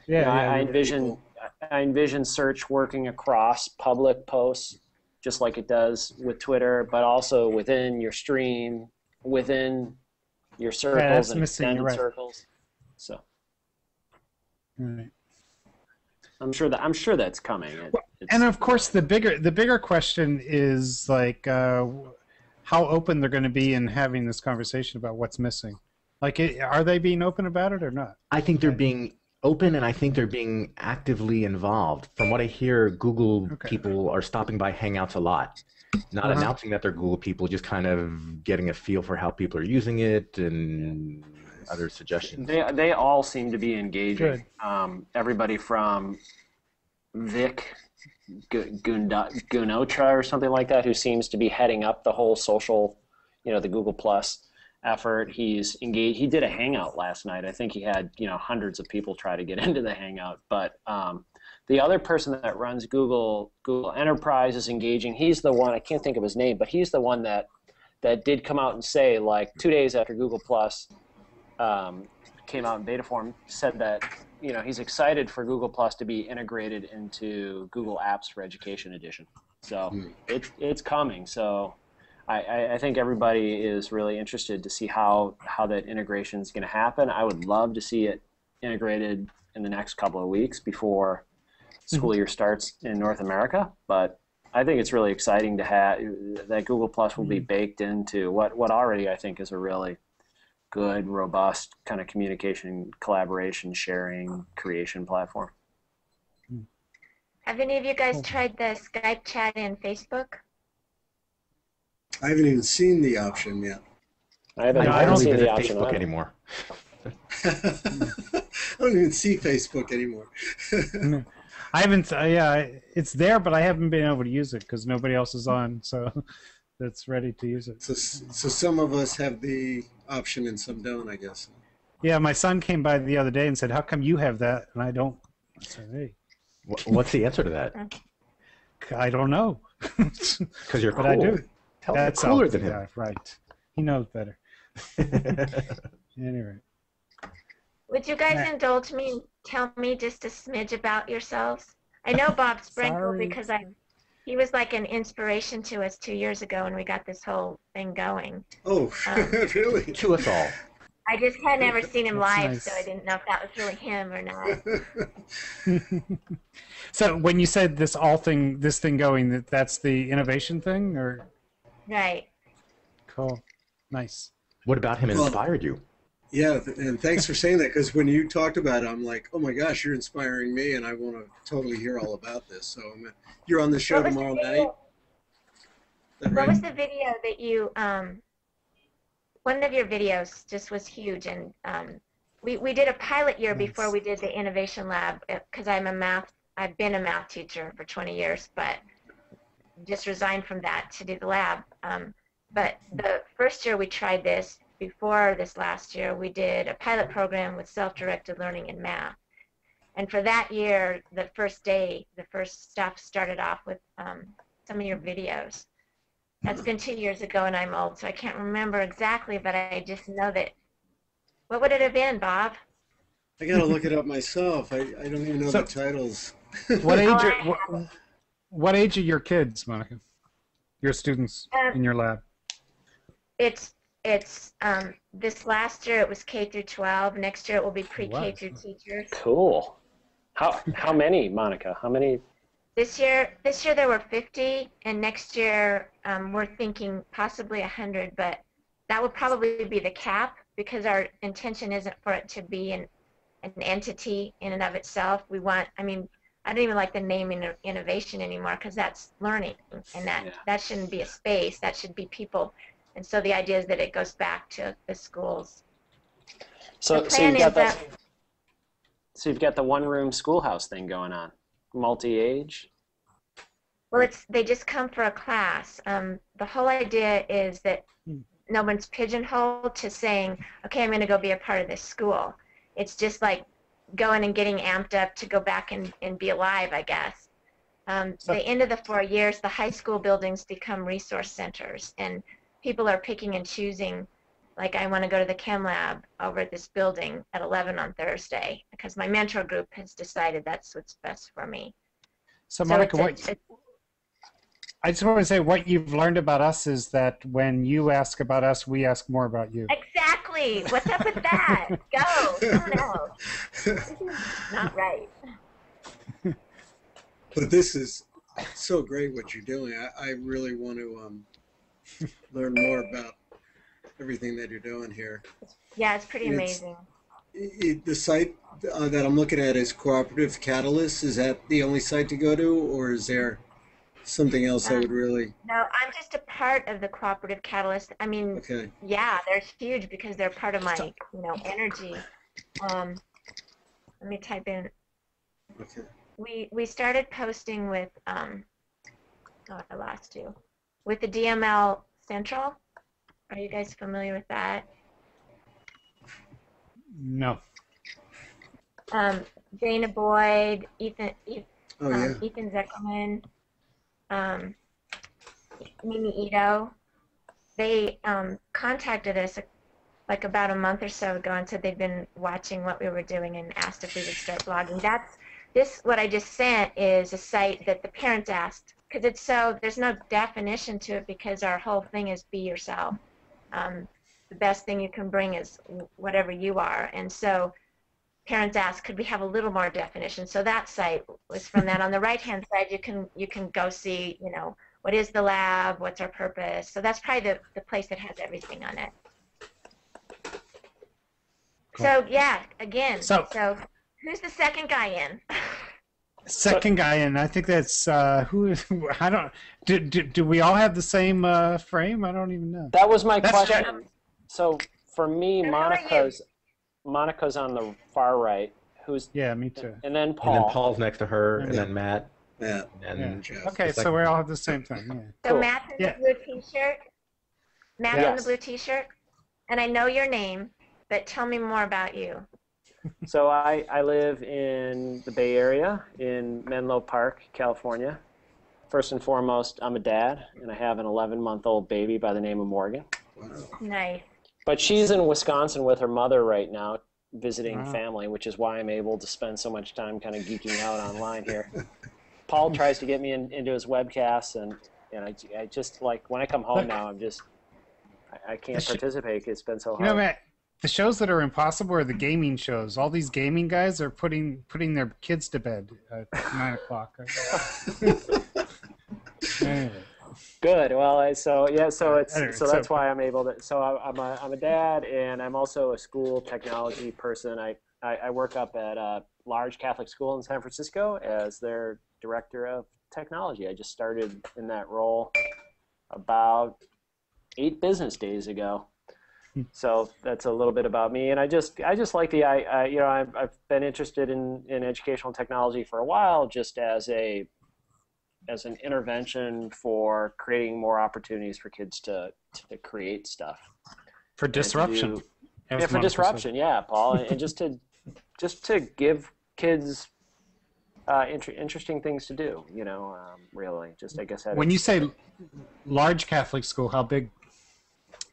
Yeah, I envision search working across public posts, just like it does with Twitter, but also within your stream, within your circles that's and missing. You're extended right. circles. So Right. I'm sure that's coming. And of course, the bigger question is like how open they're going to be in having this conversation about what's missing. Like, are they being open about it or not? I think they're being open, and I think they're being actively involved. From what I hear, Google people are stopping by Hangouts a lot, not announcing that they're Google people, just kind of getting a feel for how people are using it and other suggestions. They all seem to be engaging. Everybody from Vic Gunotra or something like that, who seems to be heading up the whole social, the Google Plus effort. He's engaged. He did a Hangout last night. I think he had hundreds of people try to get into the Hangout. But the other person that runs Google Enterprise is engaging. He's the one, I can't think of his name, but he's the one that did come out and say, like 2 days after Google Plus came out in beta form, said that he's excited for Google Plus to be integrated into Google Apps for Education Edition. So it's coming. So I think everybody is really interested to see how that integration is going to happen. I would love to see it integrated in the next couple of weeks before school year starts in North America. But I think it's really exciting to have that Google Plus will be baked into what already I think is a really good, robust kind of communication, collaboration, sharing, creation platform. Have any of you guys tried the Skype chat in Facebook? I haven't even seen the option yet. I don't see the option Facebook anymore. I don't even see Facebook anymore. I haven't. It's there, but I haven't been able to use it because nobody else is on, so that's ready to use it. So some of us have the option and some don't, I guess. Yeah, my son came by the other day and said, "How come you have that and I don't?" I said, "Hey." What's the answer to that? I don't know. Because you're cool. But I do. Tell That's me cooler than him. Yeah, right. He knows better. Anyway. Would you guys indulge me and tell me just a smidge about yourselves? I know Bob Sprankle because he was like an inspiration to us 2 years ago when we got this whole thing going. Oh, really? To us all. I just had never seen him live, nice. so I didn't know if that was really him or not. So when you said this thing going, that's the innovation thing, or? Right. Cool. Nice. What about him inspired you? Yeah, and thanks for saying that, because when you talked about it, I'm like, oh my gosh, you're inspiring me, and I want to totally hear all about this. So you're on the show tomorrow night? What was the video that you, one of your videos just was huge, and we did a pilot year before we did the Innovation Lab, because I've been a math teacher for 20 years, but just resigned from that to do the lab. But the first year we tried this, before this last year, we did a pilot program with self-directed learning in math. And for that year, the first day, the first stuff started off with some of your videos. That's been 2 years ago, and I'm old, so I can't remember exactly, but I just know that. What would it have been, Bob? I got to look it up myself. I don't even know the titles. What age are your kids, Monica? Your students in your lab? It's this last year it was K through 12. Next year it will be pre-K through teachers. Cool. How many, Monica? How many? This year there were 50, and next year we're thinking possibly 100, but that would probably be the cap, because our intention isn't for it to be an entity in and of itself. We want, I don't even like the name innovation anymore, because that's learning, and that shouldn't be a space. That should be people. And so the idea is that it goes back to the schools. So you've got the one-room schoolhouse thing going on, multi-age. Well, they just come for a class. The whole idea is that no one's pigeonholed to saying, okay, I'm going to go be a part of this school. It's just like going and getting amped up to go back and be alive, I guess. The end of the 4 years, the high school buildings become resource centers, and people are picking and choosing like I want to go to the chem lab over at this building at 11 on Thursday because my mentor group has decided that's what's best for me. So Monica, I just want to say what you've learned about us is that when you ask about us, we ask more about you. Exactly. What's up with that? Go. Someone else. This is not right. But this is so great what you're doing. I really want to learn more about everything that you're doing here. Yeah, it's pretty amazing. The site that I'm looking at is Cooperative Catalyst. Is that the only site to go to, or is there something else I would really... No, I'm just a part of the Cooperative Catalyst. I mean, Okay. yeah, they're huge because they're part of my, energy. Let me type in. Okay. We started posting with, oh, I lost you, with the DML Central. Are you guys familiar with that? No. Dana Boyd, Ethan Oh, Ethan Zeckerman, Mimi Ito. They contacted us like about a month or so ago and said they'd been watching what we were doing and asked if we would start blogging. What I just sent is a site that the parents asked, because there's no definition to it because our whole thing is be yourself. The best thing you can bring is whatever you are. And so parents asked, could we have a little more definition? So that site was from that. On the right-hand side, you can go see, what is the lab, what's our purpose. So that's probably the place that has everything on it. Cool. So yeah, again, so who's the second guy in? Second guy in, I think that's who I don't. Do we all have the same frame? I don't even know. That was my question. So for me, Monica's on the far right. Who's me too. And then Paul. And then Paul's next to her, and then Matt. Yeah. And Jeff. Okay, so we all have the same thing. Yeah. So cool. Matt's in the blue T-shirt. Matt's in the blue T-shirt, and I know your name, but tell me more about you. So I live in the Bay Area in Menlo Park, California. First and foremost, I'm a dad, and I have an 11-month-old baby by the name of Morgan. Wow. Nice. But she's in Wisconsin with her mother right now, visiting family, which is why I'm able to spend so much time kind of geeking out online here. Paul tries to get me into his webcasts, and I just, like, when I come home now, I can't participate. It's been so hard. Matt, the shows that are impossible are the gaming shows. All these gaming guys are putting their kids to bed at 9 o'clock. Anyway. Good. Well, so that's why I'm able to. So I'm a dad, and I'm also a school technology person. I work up at a large Catholic school in San Francisco as their director of technology. I just started in that role about 8 business days ago. So that's a little bit about me, and I just like I've been interested in educational technology for a while, just as an intervention for creating more opportunities for kids to create stuff. For disruption. For disruption, yeah, Paul, and just to give kids interesting things to do. Really, just I guess. When you say large Catholic school, how big?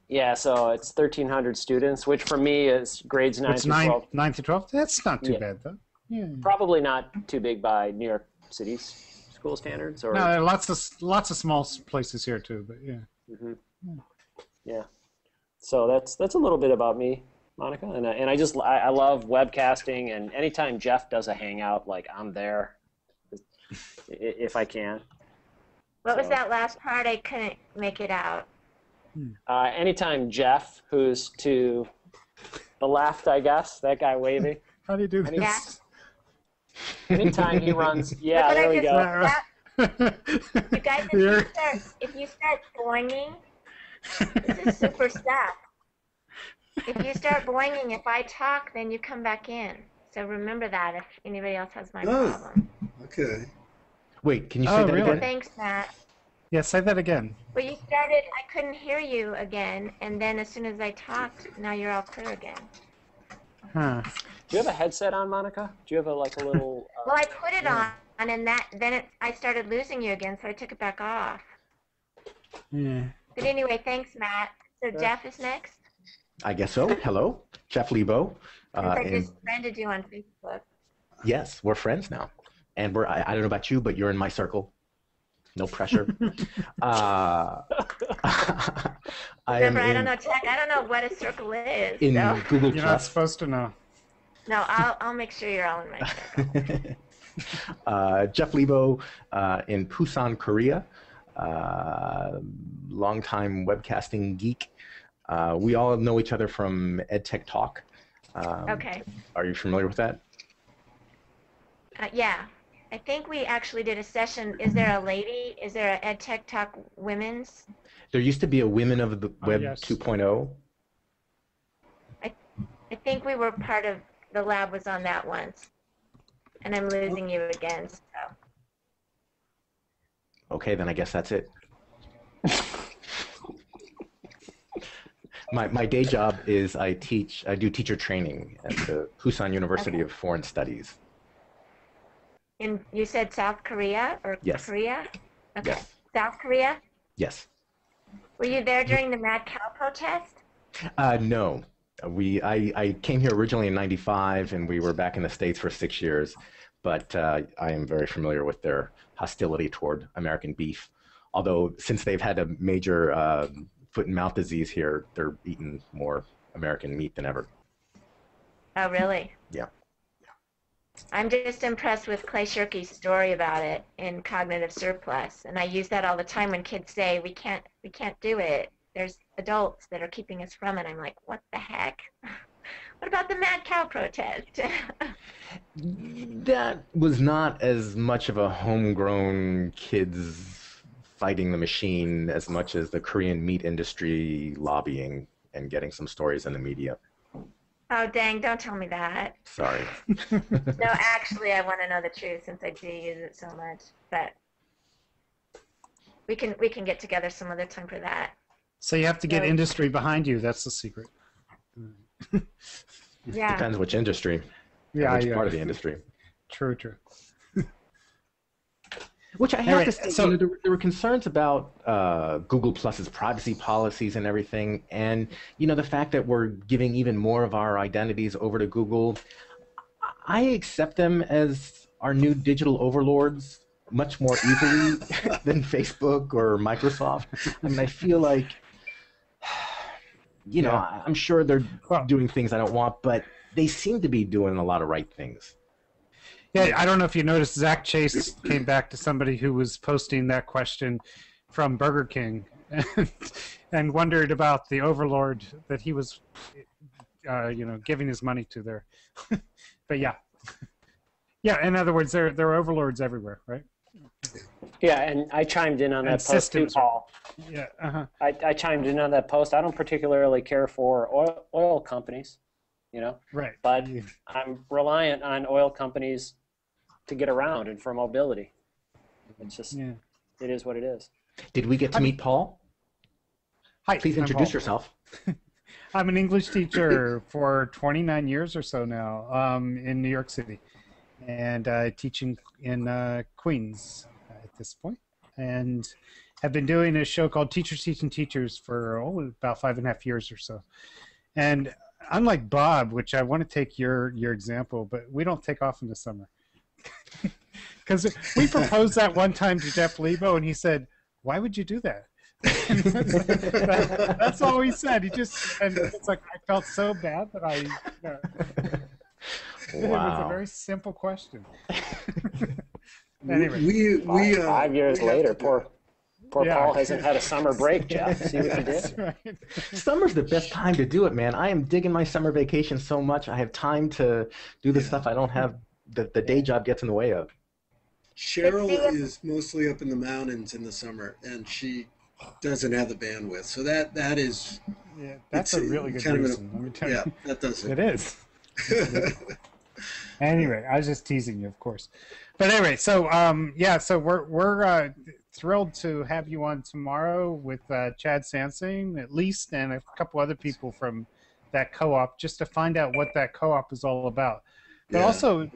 Yeah, so it's 1,300 students, which for me is grades 9 to 12. 9 to 12? That's not too bad, though. Yeah. Probably not too big by New York City's school standards. Or... No, there are lots of small places here, too, but yeah. Mm-hmm. Yeah. So that's a little bit about me, Monica. And I love webcasting, and anytime Jeff does a Hangout, like, I'm there if I can. What was that last part? I couldn't make it out. Anytime Jeff, who's to the left, I guess, that guy waving. How do you do this? Anytime he runs, yeah, there we go. You guys, if you start boinging, this is super stuff. If you start boinging, if I talk, then you come back in. So remember that if anybody else has my problem. Okay. Wait, can you say that again? Thanks, Matt. Yeah, say that again. Well, you started, I couldn't hear you again, and then as soon as I talked, now you're all clear again. Huh. Do you have a headset on, Monica? Do you have a little... well, I put it on, and I started losing you again, so I took it back off. Yeah. But anyway, thanks, Matt. So Jeff is next? I guess so. Hello, Jeff Lebow. I just friended you on Facebook. Yes, we're friends now. And I don't know about you, but you're in my circle. No pressure. Remember, I don't know tech. I don't know what a circle is. In so. Google You're Plus. not supposed to know. No, I'll make sure you're all in my circle. Jeff Lebow in Busan, Korea. Longtime webcasting geek. We all know each other from EdTech Talk. Okay. Are you familiar with that? Yeah. I think we actually did a session. Is there a lady? Is there a EdTech Talk Women's? There used to be a Women of the Web yes. 2.0. I think we were part of, the lab was on that once. And I'm losing you again, so. Okay, then I guess that's it. My day job is I do teacher training at the Busan University of Foreign Studies. You said South Korea or Yes. Korea? Okay. Yes. South Korea? Yes. Were you there during the Mad Cow protest? No. I came here originally in '95, and we were back in the States for 6 years. But I am very familiar with their hostility toward American beef. Although since they've had a major foot and mouth disease here, they're eating more American meat than ever. Oh, really? Yeah. I'm just impressed with Clay Shirky's story about it in Cognitive Surplus, and I use that all the time when kids say we can't do it. There's adults that are keeping us from it. I'm like, what the heck? What about the Mad Cow protest? That was not as much of a homegrown kids fighting the machine as much as the Korean meat industry lobbying and getting some stories in the media. Oh, dang, don't tell me that. Sorry. No, actually, I want to know the truth since I do use it so much. But we can get together some other time for that. So you have to get industry behind you. That's the secret. Yeah. Depends which industry. Yeah, which part of the industry. True, true. Which I have Anyway, to say, so- there were concerns about Google Plus's privacy policies and everything, and the fact that we're giving even more of our identities over to Google. I accept them as our new digital overlords much more easily than Facebook or Microsoft. I mean, I feel like, I'm sure they're doing things I don't want, but they seem to be doing a lot of right things. Yeah, I don't know if you noticed, Zach Chase came back to somebody who was posting that question from Burger King and wondered about the overlord that he was, giving his money to there. But yeah. Yeah, in other words, there are overlords everywhere, right? Yeah, and I chimed in on that post too, Paul. Yeah, uh-huh. I chimed in on that post. I don't particularly care for oil companies, Right. but I'm reliant on oil companies to get around and for mobility. It's just, it is what it is. Did we get to meet Paul? Hi. Please I'm introduce Paul. yourself. I'm an English teacher for 29 years or so now in New York City, and teaching in Queens at this point, and have been doing a show called Teachers Teaching Teachers for about 5.5 years or so. And unlike Bob, which I want to take your example, but we don't take off in the summer. Because we proposed that one time to Jeff Lebow, and he said, "Why would you do that?" That's all he said. And it's like I felt so bad that it was a very simple question. Anyway, 5 years later, poor Paul hasn't had a summer break, Jeff. See what you did? That's right. Summer's the best time to do it, man. I am digging my summer vacation so much. I have time to do the stuff I don't have. The day job gets in the way of. Cheryl is mostly up in the mountains in the summer, and she doesn't have the bandwidth. So that is. Yeah, that's a really good reason. Let me tell you. Yeah, that does it. It is. Anyway, I was just teasing you, of course. But anyway, so so we're thrilled to have you on tomorrow with Chad Sansing, at least, and a couple other people from that co-op, just to find out what that co-op is all about. But also,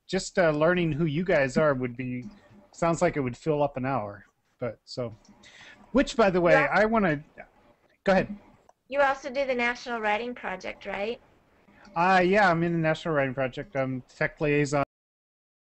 just learning who you guys are sounds like it would fill up an hour. But which, by the way, I want to go ahead. You also do the National Writing Project, right? Yeah, I'm in the National Writing Project. I'm tech liaison